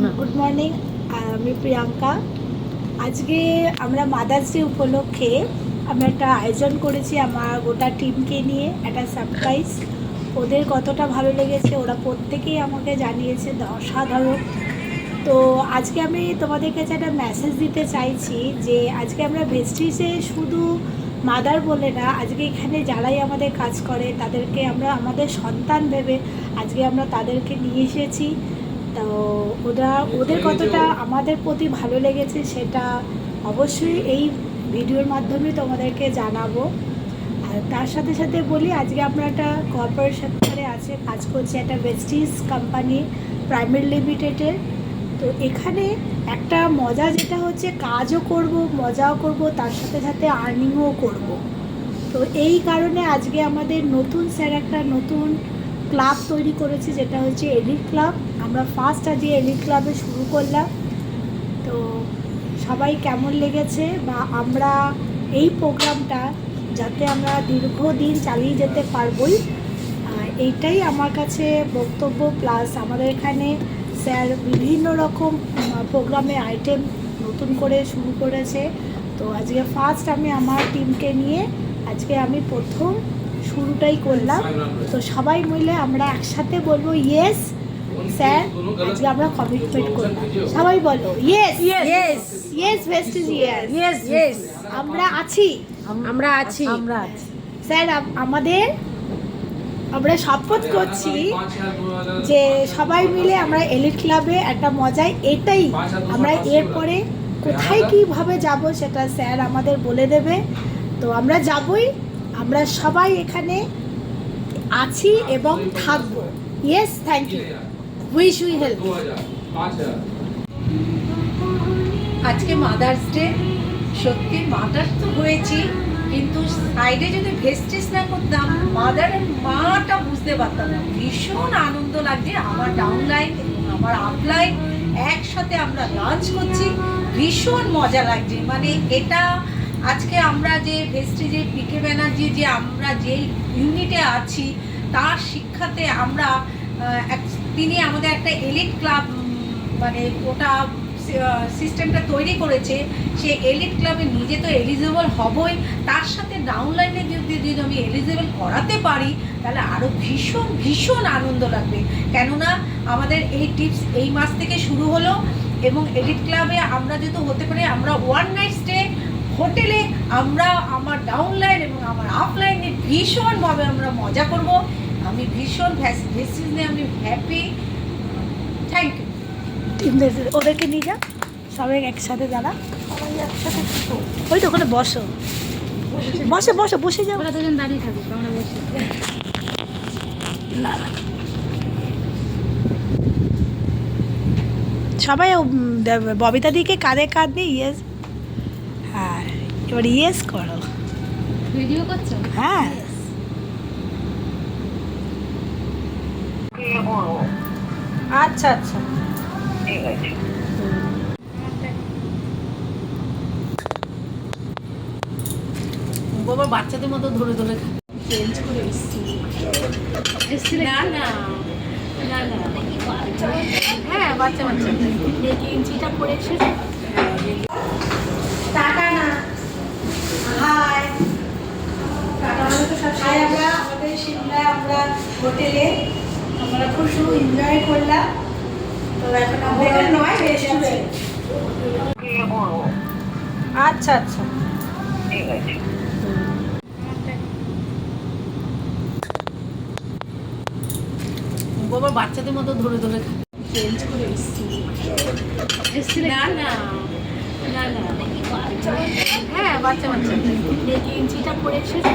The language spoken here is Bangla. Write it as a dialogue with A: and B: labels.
A: Good morning. আমি প্রিয়াঙ্কা। আজকে আমরা মাদার্স ডে উপলক্ষে আমরা একটা আয়োজন করেছি আমার গোটা টিমকে নিয়ে, একটা সারপ্রাইজ। ওদের কতটা ভালো লেগেছে ওরা প্রত্যেকেই আমাকে জানিয়েছে অসাধারণ। তো আজকে আমি তোমাদের কাছে একটা মেসেজ দিতে চাইছি যে আজকে আমরা ভেস্টিজে শুধু মাদার বলে না, আজকে এখানে যারাই আমাদের কাজ করে তাদেরকে আমরা আমাদের সন্তান ভেবে আজকে আমরা তাদেরকে নিয়ে এসেছি। তো ওদের কতটা আমাদের প্রতি ভালো লেগেছে সেটা অবশ্যই এই ভিডিওর মাধ্যমে তোমাদেরকে জানাবো। আর তার সাথে সাথে বলি, আজকে আমরা একটা কর্পোরেট সেক্টরে আছে কাজ করছি, একটা ভেস্টিজ কোম্পানি প্রাইভেট লিমিটেডের। তো এখানে একটা মজা যেটা হচ্ছে, কাজও করব, মজাও করব, তার সাথে সাথে আর্নিংও করব। তো এই কারণে আজকে আমাদের নতুন স্যার একটা নতুন ক্লাব তৈরি করেছে, যেটা হচ্ছে এলিট ক্লাব। আমরা ফার্স্ট আজকে এলিট ক্লাবে শুরু করলাম। তো সবাই কেমন লেগেছে, বা আমরা এই প্রোগ্রামটা যাতে আমরা দীর্ঘদিন চালিয়ে যেতে পারবই, এইটাই আমার কাছে বক্তব্য। প্লাস আমাদের এখানে স্যার বিভিন্ন রকম প্রোগ্রামে আইটেম নতুন করে শুরু করেছে। তো আজকে ফার্স্ট আমি আমার টিমকে নিয়ে আজকে আমি প্রথম শুরুটাই করলাম। তো সবাই মিলে আমরা একসাথে বলবো ইয়েস স্যার, আজকে আমরা কমিটমেন্ট করলাম। সবাই বলো yes yes yes Vestige yes
B: yes yes
A: আমরা আছি,
B: আমরা আছি
A: স্যার। আমরা শপথ করছি যে সবাই মিলে আমরা এলিট ক্লাবে একটা মজায় এটাই আমরা এরপরে কোথায় কীভাবে যাব সেটা স্যার আমাদের বলে দেবে। তো আমরা যাবই, আমরা সবাই এখানে আছি এবং থাকবো। Yes, thank you, wish we help.
B: আজকে মাদার্স ডে। সত্যি মাদার তো হয়েছি, কিন্তু সাইডে যদি ভেস্টিজ না করতাম মাদারের মাটা বুঝতে পারতাম না। ভীষণ আনন্দ লাগছে। আমার ডাউনলাইন এবং আমার আপলাইন একসাথে আমরা লাঞ্চ করছি, ভীষণ মজা লাগছে। মানে এটা আজকে আমরা যে ভেস্টিজে পিকে ব্যানার্জি যে আমরা যেই ইউনিটে আছি তার শিক্ষাতে আমরা তিনি আমাদের একটা এলিট ক্লাব মানে ওটা সিস্টেমটা তৈরি করেছে। সে এলিট ক্লাবে নিজে তো এলিজিবল হবই, তার সাথে ডাউনলাইনে যদি আমি এলিজিবল করাতে পারি তাহলে আরও ভীষণ ভীষণ আনন্দ লাগবে। কেননা আমাদের এই টিপস এই মাস থেকে শুরু হলো, এবং এলিট ক্লাবে আমরা যেহেতু হতে পারি আমরা ওয়ান নাইট স্টে হোটেলে আমরা আমার ডাউনলাইন এবং আমার আপলাইনে ভীষণভাবে আমরা মজা করব। আমি ভীষণ ভেস্টিজ নিয়ে আমি হ্যাপি। Thank you.
A: ওদেরকে নিয়ে যা, সবাই একসাথে যারা সবাই একসাথে। ওই তো ওখানে বসো বসে বসে বসে যাও,
B: ওরা দুজন দাঁড়িয়ে থাকুক, আমরা বসে।
A: না সবাই ববিতা দিকে কাঁধে কাঁধ দিয়ে ইয়েস। হ্যাঁ, এবার ইয়েস করো।
B: ভিডিও করছো?
A: হ্যাঁ,
B: আচ্ছা আচ্ছা ঠিক আছে। বাবা বাচ্চাদের মতো ধরে ধরে চেঞ্জ করে এসছি। না না না না, হ্যাঁ বাচ্চা বাচ্চা
A: ইঞ্চিটা পরে এসেছে। টাটা না, হাই টাটা। হাই, আমরা আমাদের সিমলায় আমরা হোটেলে আমরা খুব শুধু এনজয় করলাম। তো এখন হোটেল নয়, রেস্টুরেন্ট।
B: আচ্ছা আচ্ছা ঠিক আছে। বাবা বাচ্চাদের মতো ধরে ধরে চেঞ্জ করে এসছি। না না না না, হ্যাঁ বাচ্চা বাচ্চা
A: ইঞ্চিটা পরে এসেছে।